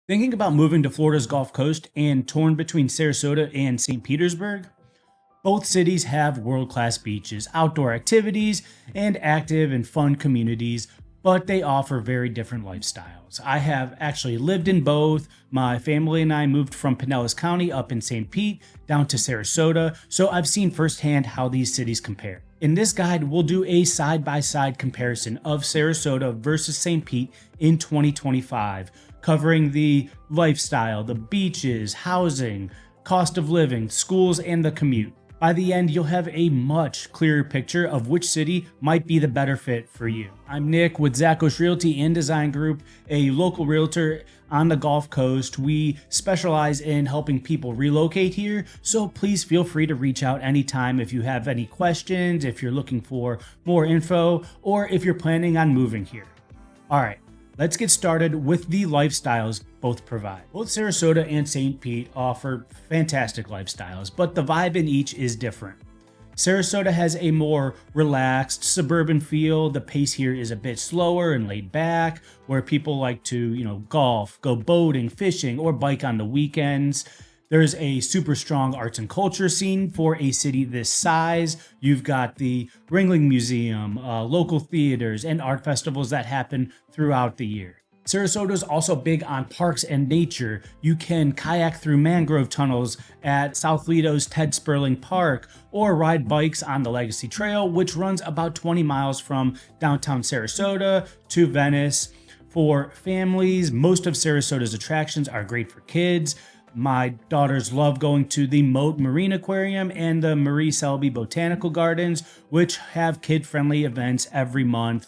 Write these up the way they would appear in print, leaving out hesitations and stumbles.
Thinking about moving to Florida's Gulf Coast and torn between Sarasota and St. Petersburg? Both cities have world class beaches, outdoor activities, and active and fun communities, but they offer very different lifestyles. I have actually lived in both. My family and I moved from Pinellas County up in St. Pete down to Sarasota, so I've seen firsthand how these cities compare. In this guide, we'll do a side by side comparison of Sarasota versus St. Pete in 2025, covering the lifestyle, the beaches, housing, cost of living, schools, and the commute. By the end, you'll have a much clearer picture of which city might be the better fit for you. I'm Nick with Zakos Realty and Design Group, a local realtor on the Gulf Coast. We specialize in helping people relocate here, so please feel free to reach out anytime if you have any questions, if you're looking for more info, or if you're planning on moving here. All right. Let's get started with the lifestyles both provide. Both Sarasota and St. Pete offer fantastic lifestyles, but the vibe in each is different. Sarasota has a more relaxed suburban feel. The pace here is a bit slower and laid back, where people like to, golf, go boating, fishing, or bike on the weekends. There's a super strong arts and culture scene for a city this size. You've got the Ringling Museum, local theaters, and art festivals that happen throughout the year. Sarasota is also big on parks and nature. You can kayak through mangrove tunnels at South Lido's Ted Sperling Park or ride bikes on the Legacy Trail, which runs about 20 miles from downtown Sarasota to Venice. For families, most of Sarasota's attractions are great for kids. My daughters love going to the Moat Marine Aquarium and the Marie Selby Botanical Gardens, which have kid-friendly events every month.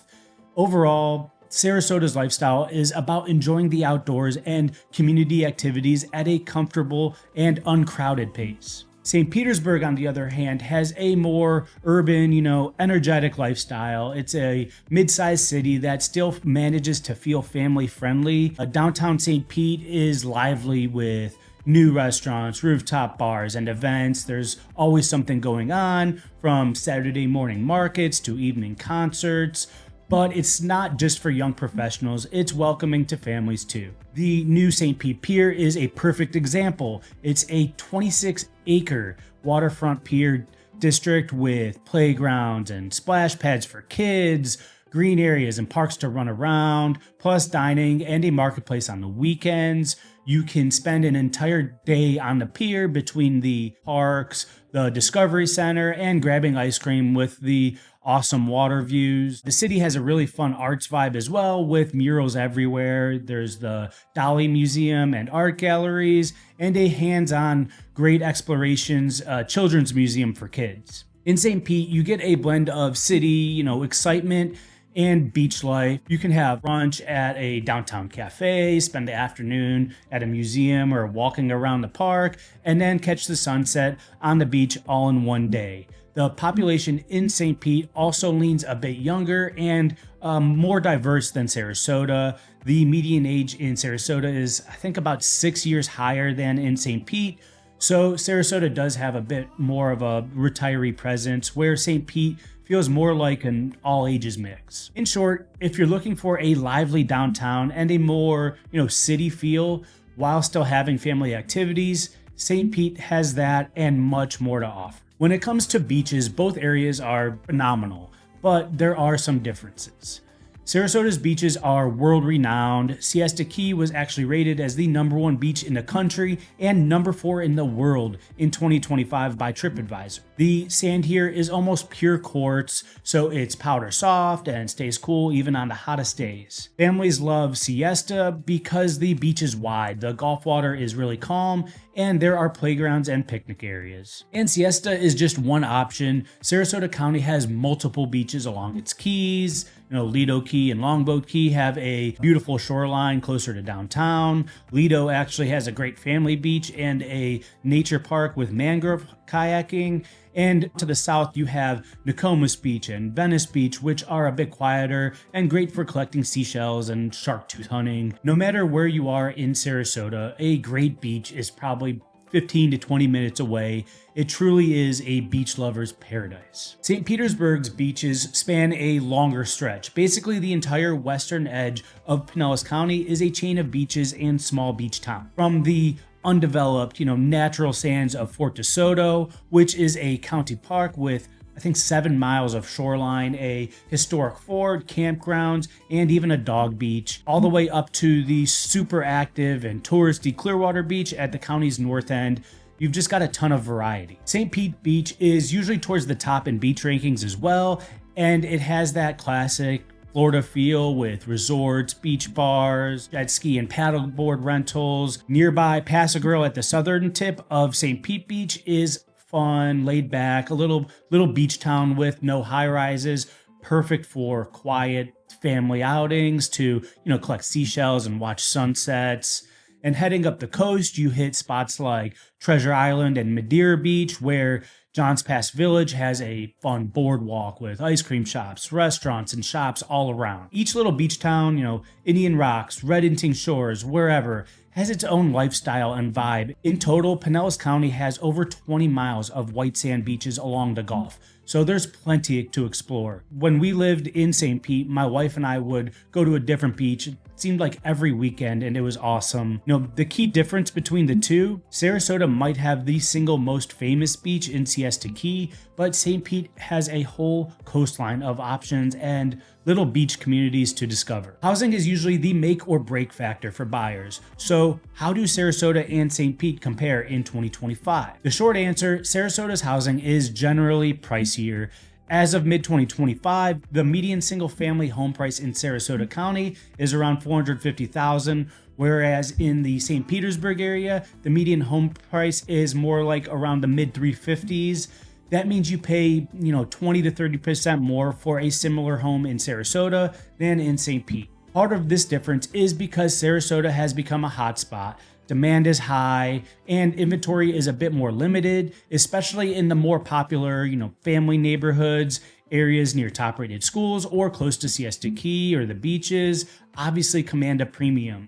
Overall, Sarasota's lifestyle is about enjoying the outdoors and community activities at a comfortable and uncrowded pace. St. Petersburg, on the other hand, has a more urban, energetic lifestyle. It's a mid-sized city that still manages to feel family-friendly. Downtown St. Pete is lively with new restaurants, rooftop bars, and events. There's always something going on, from Saturday morning markets to evening concerts. But it's not just for young professionals, it's welcoming to families too. The new St. Pete Pier is a perfect example. It's a 26-acre waterfront pier district with playgrounds and splash pads for kids, green areas and parks to run around, plus dining and a marketplace on the weekends. You can spend an entire day on the pier between the parks, the Discovery Center, and grabbing ice cream with the awesome water views. The city has a really fun arts vibe as well, with murals everywhere. There's the Dolly Museum and art galleries, and a hands-on great explorations children's museum for kids. In St. Pete, you get a blend of city, excitement and beach life. You can have brunch at a downtown cafe, spend the afternoon at a museum or walking around the park, and then catch the sunset on the beach all in one day. The population in St. Pete also leans a bit younger and more diverse than Sarasota. The median age in Sarasota is, I think, about 6 years higher than in St. Pete. So Sarasota does have a bit more of a retiree presence, where St. Pete feels more like an all-ages mix. In short, if you're looking for a lively downtown and a more, city feel while still having family activities, St. Pete has that and much more to offer. When it comes to beaches, both areas are phenomenal, but there are some differences. Sarasota's beaches are world-renowned. Siesta Key was actually rated as the #1 beach in the country and #4 in the world in 2025 by TripAdvisor. The sand here is almost pure quartz, so it's powder soft and stays cool even on the hottest days. Families love Siesta because the beach is wide, the Gulf water is really calm, and there are playgrounds and picnic areas. And Siesta is just one option. Sarasota County has multiple beaches along its keys. Lido Key and Longboat Key have a beautiful shoreline closer to downtown. Lido actually has a great family beach and a nature park with mangrove kayaking. And to the south, you have Nokomis Beach and Venice Beach, which are a bit quieter and great for collecting seashells and shark tooth hunting. No matter where you are in Sarasota, a great beach is probably 15 to 20 minutes away. It truly is a beach lover's paradise. St. Petersburg's beaches span a longer stretch. Basically, the entire western edge of Pinellas County is a chain of beaches and small beach towns. From the undeveloped, natural sands of Fort DeSoto, which is a county park with I think 7 miles of shoreline, a historic fort, campgrounds, and even a dog beach, all the way up to the super active and touristy Clearwater Beach at the county's north end. You've just got a ton of variety. St. Pete Beach is usually towards the top in beach rankings as well, and it has that classic Florida feel with resorts, beach bars, jet ski and paddleboard rentals. Nearby, Pass a Grill at the southern tip of St. Pete Beach is fun, laid back, a little beach town with no high rises, perfect for quiet family outings to, collect seashells and watch sunsets. And heading up the coast, you hit spots like Treasure Island and Madeira Beach, where Johns Pass Village has a fun boardwalk with ice cream shops, restaurants, and shops all around. Each little beach town, Indian Rocks, Reddington Shores, wherever, has its own lifestyle and vibe. In total, Pinellas County has over 20 miles of white sand beaches along the Gulf, so there's plenty to explore. When we lived in St. Pete, my wife and I would go to a different beach. It seemed like every weekend, and it was awesome. The key difference between the two, Sarasota might have the single most famous beach in Siesta Key, but St. Pete has a whole coastline of options and little beach communities to discover. Housing is usually the make or break factor for buyers. So how do Sarasota and St. Pete compare in 2025? The short answer, Sarasota's housing is generally pricier. As of mid-2025, the median single-family home price in Sarasota County is around $450,000, whereas in the St. Petersburg area, the median home price is more like around the mid-350s. That means you pay, 20 to 30% more for a similar home in Sarasota than in St. Pete. Part of this difference is because Sarasota has become a hotspot. Demand is high and inventory is a bit more limited, especially in the more popular, family neighborhoods, areas near top-rated schools or close to Siesta Key or the beaches, obviously command a premium.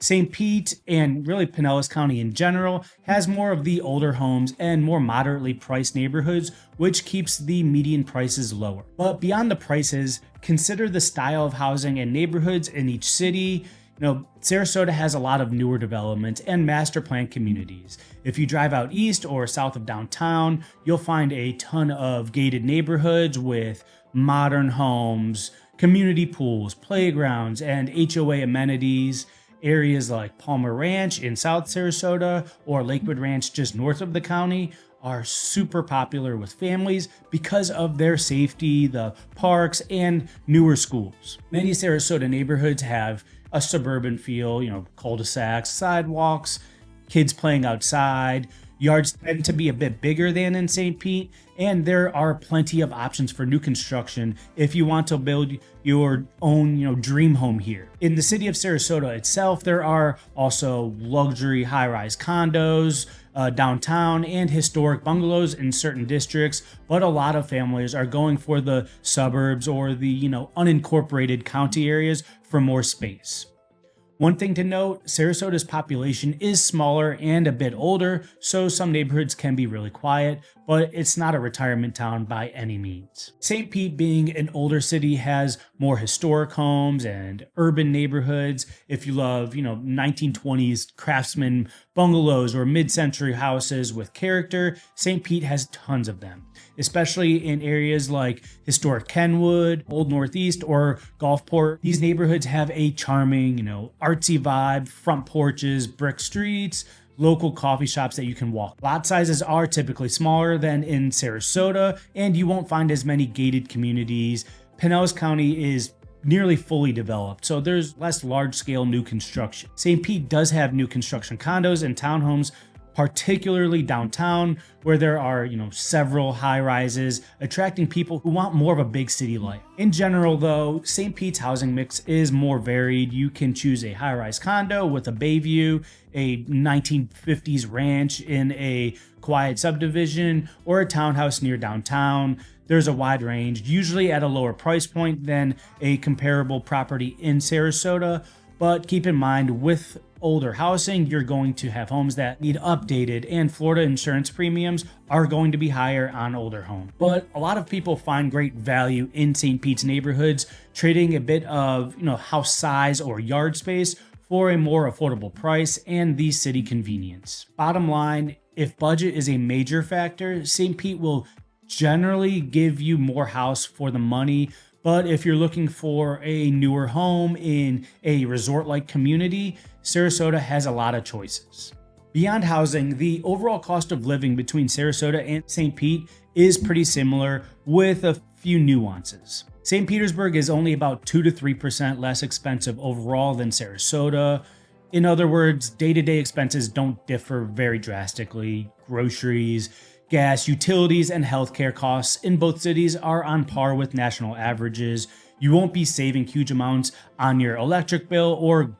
St. Pete and really Pinellas County in general has more of the older homes and more moderately priced neighborhoods, which keeps the median prices lower. But beyond the prices, consider the style of housing and neighborhoods in each city. Sarasota has a lot of newer developments and master plan communities. If you drive out east or south of downtown, you'll find a ton of gated neighborhoods with modern homes, community pools, playgrounds, and HOA amenities. Areas like Palmer Ranch in South Sarasota or Lakewood Ranch just north of the county are super popular with families because of their safety, the parks, and newer schools. Many Sarasota neighborhoods have a suburban feel, cul-de-sacs, sidewalks, kids playing outside. Yards tend to be a bit bigger than in St. Pete, and there are plenty of options for new construction if you want to build your own, dream home here. In the city of Sarasota itself, there are also luxury high-rise condos, downtown, and historic bungalows in certain districts, but a lot of families are going for the suburbs or the, unincorporated county areas for more space. One thing to note, Sarasota's population is smaller and a bit older, so some neighborhoods can be really quiet, but it's not a retirement town by any means. St. Pete, being an older city, has more historic homes and urban neighborhoods. If you love, 1920s craftsman bungalows or mid-century houses with character, St. Pete has tons of them, especially in areas like historic Kenwood, Old Northeast, or Gulfport. These neighborhoods have a charming, artsy vibe, front porches, brick streets, local coffee shops that you can walk. Lot sizes are typically smaller than in Sarasota, and you won't find as many gated communities. Pinellas County is nearly fully developed, so there's less large-scale new construction. St. Pete does have new construction condos and townhomes, particularly downtown, where there are, several high rises, attracting people who want more of a big city life. In general, though, St. Pete's housing mix is more varied. You can choose a high-rise condo with a bay view, a 1950s ranch in a quiet subdivision, or a townhouse near downtown. There's a wide range, usually at a lower price point than a comparable property in Sarasota, But keep in mind, with older housing, you're going to have homes that need updated, and Florida insurance premiums are going to be higher on older homes. But a lot of people find great value in St. Pete's neighborhoods, trading a bit of, house size or yard space for a more affordable price and the city convenience. Bottom line, if budget is a major factor, St. Pete will generally give you more house for the money. But if you're looking for a newer home in a resort-like community, Sarasota has a lot of choices. Beyond housing, the overall cost of living between Sarasota and St. Pete is pretty similar, with a few nuances. St. Petersburg is only about 2 to 3% less expensive overall than Sarasota. In other words, day-to-day expenses don't differ very drastically. Groceries, gas, utilities, and healthcare costs in both cities are on par with national averages. You won't be saving huge amounts on your electric bill or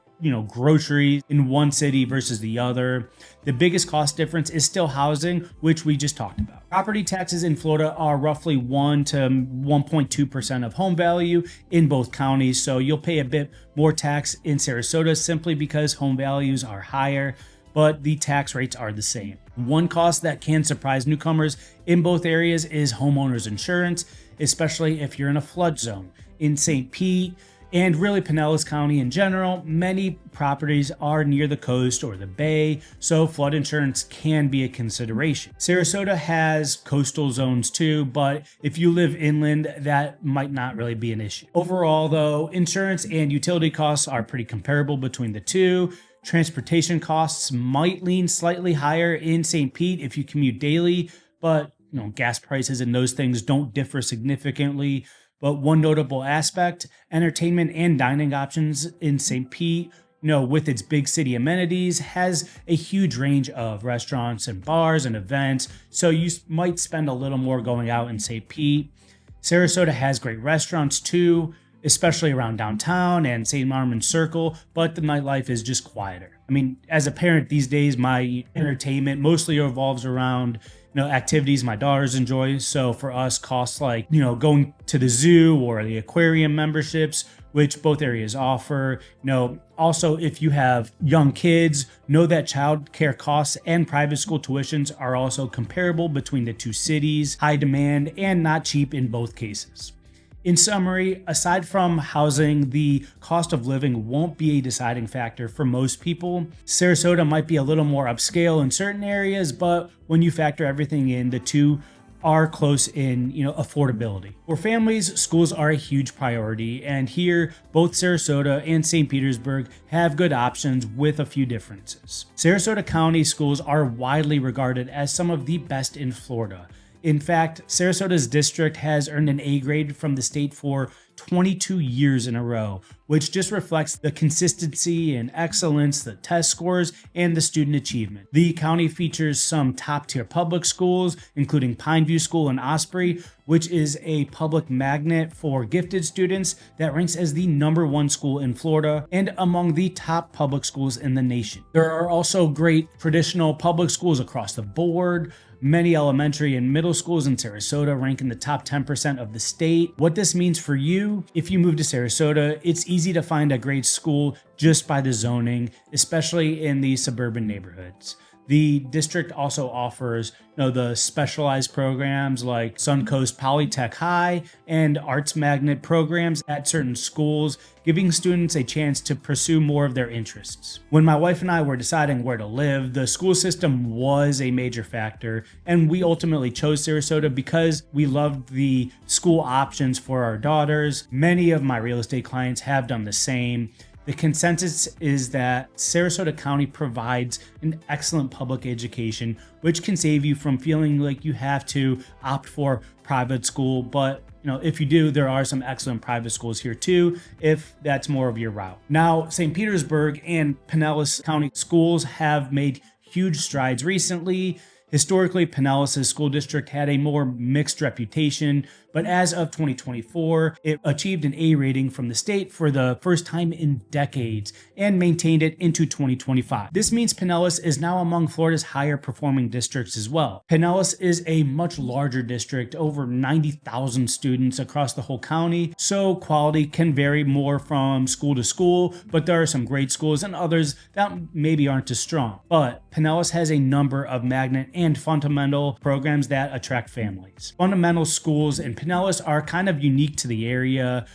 groceries in one city versus the other. The biggest cost difference is still housing, which we just talked about. Property taxes in Florida are roughly 1 to 1.2% of home value in both counties, so you'll pay a bit more tax in Sarasota simply because home values are higher, but the tax rates are the same. One cost that can surprise newcomers in both areas is homeowners insurance, especially if you're in a flood zone. In St. Pete, and really Pinellas County in general, many properties are near the coast or the bay, so flood insurance can be a consideration. Sarasota has coastal zones too, but if you live inland, that might not really be an issue. Overall though, insurance and utility costs are pretty comparable between the two. Transportation costs might lean slightly higher in St. Pete if you commute daily, but gas prices and those things don't differ significantly. But one notable aspect, entertainment and dining options in St. Pete, with its big city amenities, has a huge range of restaurants and bars and events, so you might spend a little more going out in St. Pete. Sarasota has great restaurants too, especially around downtown and St. Marmon's Circle, but the nightlife is just quieter. As a parent these days, my entertainment mostly revolves around activities my daughters enjoy. So for us, costs like, going to the zoo or the aquarium memberships, which both areas offer. Also, if you have young kids, know that child care costs and private school tuitions are also comparable between the two cities, high demand and not cheap in both cases. In summary, aside from housing, the cost of living won't be a deciding factor for most people. Sarasota might be a little more upscale in certain areas, but when you factor everything in, the two are close in, affordability. For families, schools are a huge priority, and here, both Sarasota and St. Petersburg have good options with a few differences. Sarasota County schools are widely regarded as some of the best in Florida. In fact, Sarasota's district has earned an A grade from the state for 22 years in a row, which just reflects the consistency and excellence, the test scores, and the student achievement. The county features some top-tier public schools, including Pineview School in Osprey, which is a public magnet for gifted students that ranks as the #1 school in Florida and among the top public schools in the nation. There are also great traditional public schools across the board. Many elementary and middle schools in Sarasota rank in the top 10% of the state. What this means for you, if you move to Sarasota, it's easy to find a great school just by the zoning, especially in the suburban neighborhoods. The district also offers, the specialized programs like Suncoast Polytech High and Arts Magnet programs at certain schools, giving students a chance to pursue more of their interests. When my wife and I were deciding where to live, the school system was a major factor, and we ultimately chose Sarasota because we loved the school options for our daughters. Many of my real estate clients have done the same. The consensus is that Sarasota County provides an excellent public education, which can save you from feeling like you have to opt for private school. But if you do, there are some excellent private schools here too, if that's more of your route. Now, St. Petersburg and Pinellas County schools have made huge strides recently. Historically, Pinellas' school district had a more mixed reputation but as of 2024, it achieved an A rating from the state for the first time in decades and maintained it into 2025. This means Pinellas is now among Florida's higher performing districts as well. Pinellas is a much larger district, over 90,000 students across the whole county, so quality can vary more from school to school, but there are some great schools and others that maybe aren't as strong. But Pinellas has a number of magnet and fundamental programs that attract families. Fundamental schools in Pinellas are kind of unique to the area.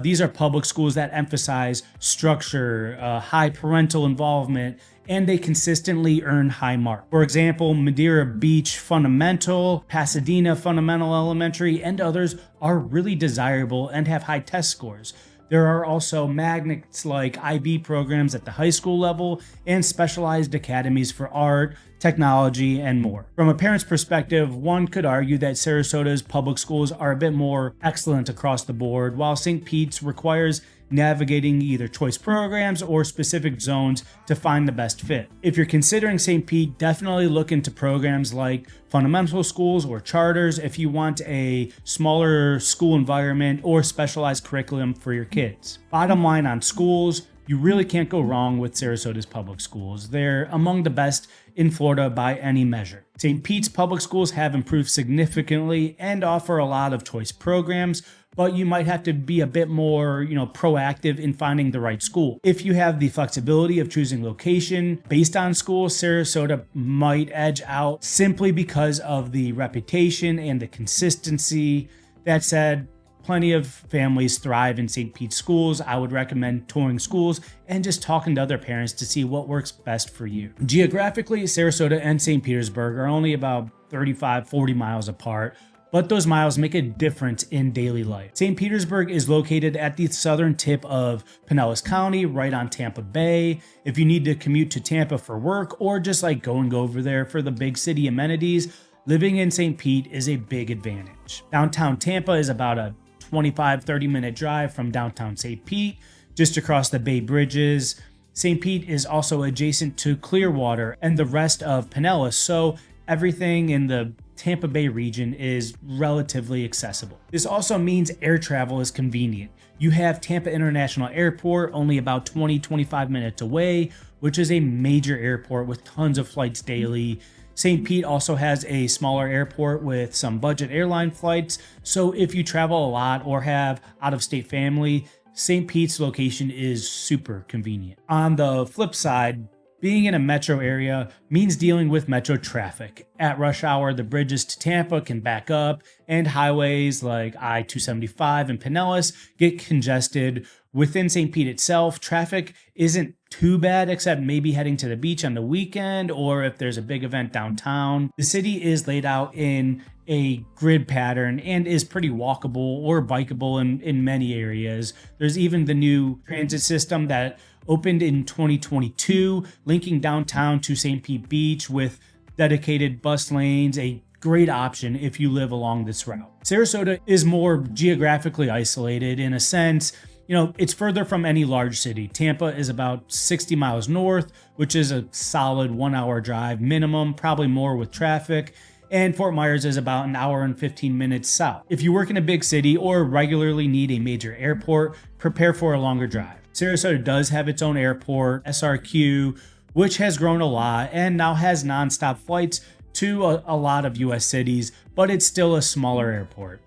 These are public schools that emphasize structure, high parental involvement, and they consistently earn high marks. For example, Madeira Beach Fundamental, Pasadena Fundamental Elementary, and others are really desirable and have high test scores. There are also magnets like IB programs at the high school level and specialized academies for art, technology, and more. From a parent's perspective, one could argue that Sarasota's public schools are a bit more excellent across the board, while St. Pete's requires navigating either choice programs or specific zones to find the best fit. If you're considering St. Pete, definitely look into programs like fundamental schools or charters if you want a smaller school environment or specialized curriculum for your kids. Bottom line on schools, you really can't go wrong with Sarasota's public schools. They're among the best in Florida by any measure. St. Pete's public schools have improved significantly and offer a lot of choice programs, but you might have to be a bit more, proactive in finding the right school. If you have the flexibility of choosing location based on school, Sarasota might edge out simply because of the reputation and the consistency. That said, plenty of families thrive in St. Pete's schools. I would recommend touring schools and just talking to other parents to see what works best for you. Geographically, Sarasota and St. Petersburg are only about 35-40 miles apart, but those miles make a difference in daily life. St. Petersburg is located at the southern tip of Pinellas County, right on Tampa Bay. If you need to commute to Tampa for work or just like going over there for the big city amenities, living in St. Pete is a big advantage. Downtown Tampa is about a 25-30 minute drive from downtown St. Pete, just across the Bay Bridges. St. Pete is also adjacent to Clearwater and the rest of Pinellas, so everything in the Tampa Bay region is relatively accessible. This also means air travel is convenient. You have Tampa International Airport only about 20-25 minutes away, which is a major airport with tons of flights daily. St. Pete also has a smaller airport with some budget airline flights, so if you travel a lot or have out-of-state family, St. Pete's location is super convenient. On the flip side, being in a metro area means dealing with metro traffic. At rush hour, the bridges to Tampa can back up, and highways like I-275 and Pinellas get congested. Within St. Pete itself, traffic isn't too bad, except maybe heading to the beach on the weekend or if there's a big event downtown. The city is laid out in a grid pattern and is pretty walkable or bikeable in many areas. There's even the new transit system that opened in 2022, linking downtown to St. Pete Beach with dedicated bus lanes, a great option if you live along this route. Sarasota is more geographically isolated in a sense. It's further from any large city. Tampa is about 60 miles north, which is a solid 1 hour drive minimum, probably more with traffic. And Fort Myers is about an hour and 15 minutes south. If you work in a big city or regularly need a major airport, prepare for a longer drive. Sarasota does have its own airport, SRQ, which has grown a lot and now has nonstop flights to a lot of US cities, but it's still a smaller airport.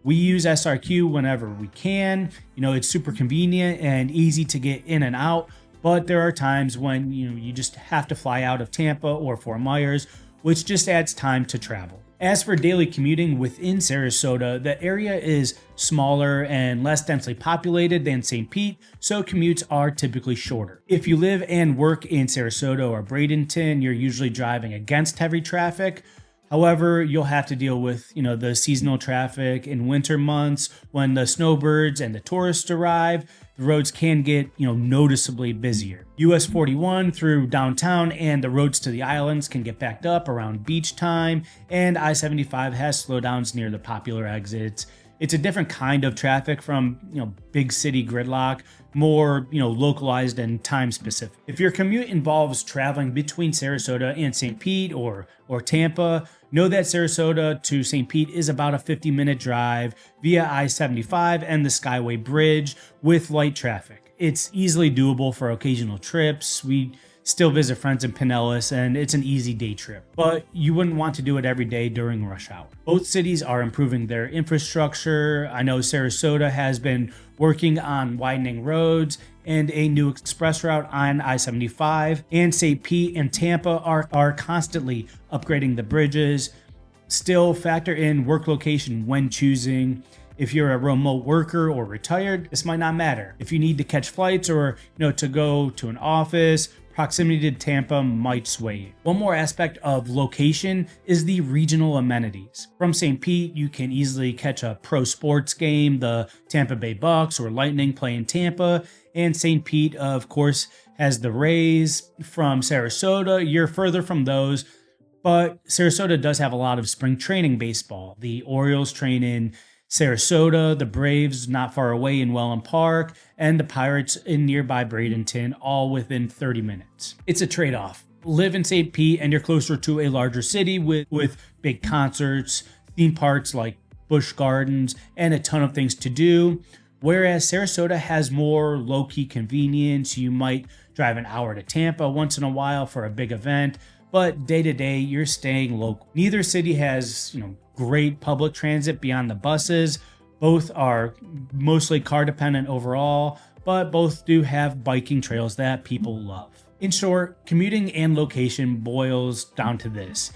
We use SRQ whenever we can. It's super convenient and easy to get in and out, but there are times when you just have to fly out of Tampa or Fort Myers, which just adds time to travel. As for daily commuting within Sarasota, the area is smaller and less densely populated than St. Pete, so commutes are typically shorter. If you live and work in Sarasota or Bradenton, you're usually driving against heavy traffic. However, you'll have to deal with, the seasonal traffic in winter months when the snowbirds and the tourists arrive. The roads can get, noticeably busier. US 41 through downtown and the roads to the islands can get backed up around beach time, and I-75 has slowdowns near the popular exits. It's a different kind of traffic from, big city gridlock, more, localized and time specific. If your commute involves traveling between Sarasota and St. Pete or Tampa, know that Sarasota to St. Pete is about a 50-minute drive via I-75 and the Skyway Bridge with light traffic. It's easily doable for occasional trips. We still visit friends in Pinellas, and it's an easy day trip, but you wouldn't want to do it every day during rush hour. Both cities are improving their infrastructure. I know Sarasota has been working on widening roads and a new express route on I-75, and St. Pete and Tampa are constantly upgrading the bridges. Still factor in work location when choosing. If you're a remote worker or retired, this might not matter. If you need to catch flights or to go to an office, proximity to Tampa might sway you. One more aspect of location is the regional amenities. From St. Pete, you can easily catch a pro sports game. The Tampa Bay Bucks or Lightning play in Tampa, and St. Pete, of course, has the Rays. From Sarasota, you're further from those, but Sarasota does have a lot of spring training baseball. The Orioles train in Sarasota, the Braves not far away in Welland Park, and the Pirates in nearby Bradenton, all within 30 minutes. It's a trade-off. Live in St. Pete and you're closer to a larger city with big concerts, theme parks like Busch Gardens, and a ton of things to do. Whereas Sarasota has more low-key convenience. You might drive an hour to Tampa once in a while for a big event, but day to day, you're staying local. Neither city has, great public transit beyond the buses. Both are mostly car dependent overall, but both do have biking trails that people love. In short, commuting and location boils down to this.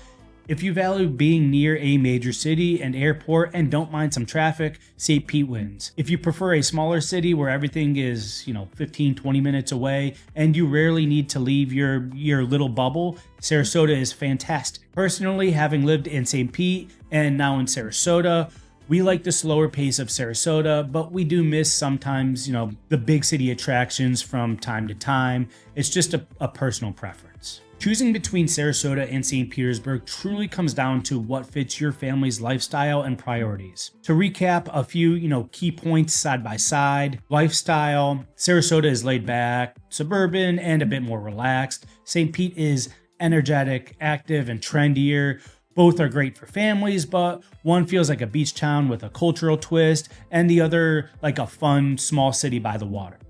If you value being near a major city and airport and don't mind some traffic, St. Pete wins. If you prefer a smaller city where everything is, 15, 20 minutes away and you rarely need to leave your little bubble, Sarasota is fantastic. Personally, having lived in St. Pete and now in Sarasota, we like the slower pace of Sarasota, but we do miss sometimes, the big city attractions from time to time. It's just a personal preference. Choosing between Sarasota and St. Petersburg truly comes down to what fits your family's lifestyle and priorities. To recap a few, key points side by side. Lifestyle: Sarasota is laid back, suburban, and a bit more relaxed. St. Pete is energetic, active, and trendier. Both are great for families, but one feels like a beach town with a cultural twist, and the other like a fun, small city by the water.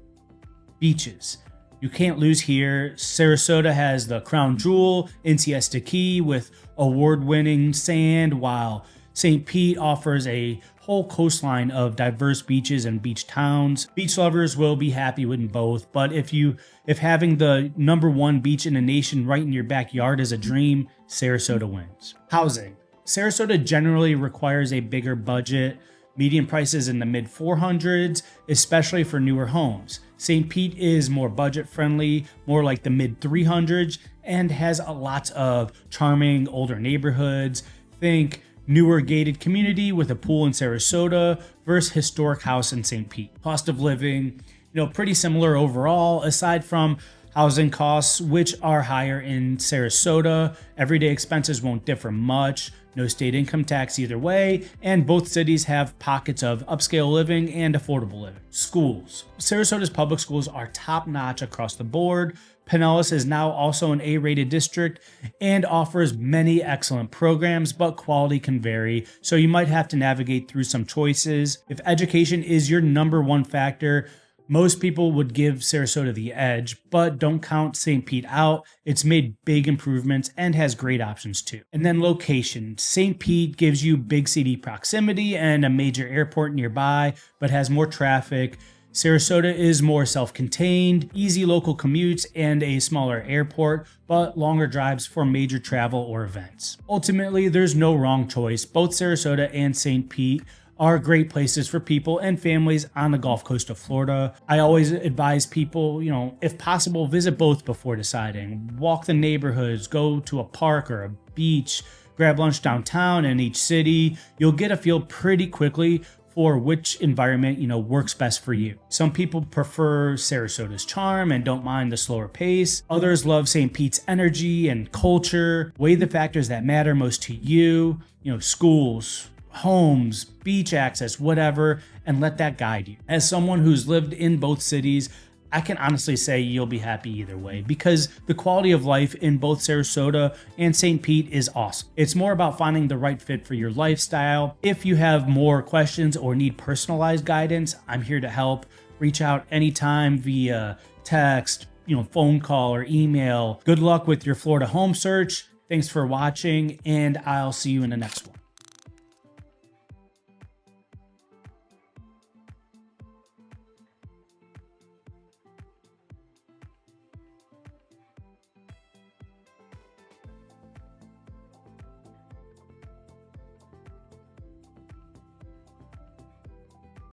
Beaches. You can't lose here. Sarasota has the crown jewel in Siesta Key with award-winning sand, while St. Pete offers a whole coastline of diverse beaches and beach towns. Beach lovers will be happy with both, but if having the number one beach in the nation right in your backyard is a dream, Sarasota wins. Housing. Sarasota generally requires a bigger budget. Median prices in the mid 400s, especially for newer homes. St. Pete is more budget friendly, more like the mid 300s, and has a lot of charming older neighborhoods. Think newer gated community with a pool in Sarasota versus historic house in St. Pete. Cost of living, pretty similar overall, aside from housing costs, which are higher in Sarasota. Everyday expenses won't differ much. No state income tax either way, and both cities have pockets of upscale living and affordable living. Schools. Sarasota's public schools are top-notch across the board. Pinellas is now also an A-rated district and offers many excellent programs, but quality can vary, so you might have to navigate through some choices. If education is your number one factor, most people would give Sarasota the edge, but don't count St. Pete out. It's made big improvements and has great options too. And then location. St. Pete gives you big city proximity and a major airport nearby, but has more traffic. Sarasota is more self-contained, easy local commutes, and a smaller airport, but longer drives for major travel or events. Ultimately, there's no wrong choice. Both Sarasota and St. Pete are great places for people and families on the Gulf Coast of Florida. I always advise people, if possible, visit both before deciding. Walk the neighborhoods, go to a park or a beach, grab lunch downtown in each city. You'll get a feel pretty quickly for which environment, works best for you. Some people prefer Sarasota's charm and don't mind the slower pace. Others love St. Pete's energy and culture. Weigh the factors that matter most to you. Schools, homes, beach access, whatever, and let that guide you. As someone who's lived in both cities, I can honestly say you'll be happy either way because the quality of life in both Sarasota and St. Pete is awesome. It's more about finding the right fit for your lifestyle. If you have more questions or need personalized guidance, I'm here to help. Reach out anytime via text, phone call or email. Good luck with your Florida home search. Thanks for watching, and I'll see you in the next one.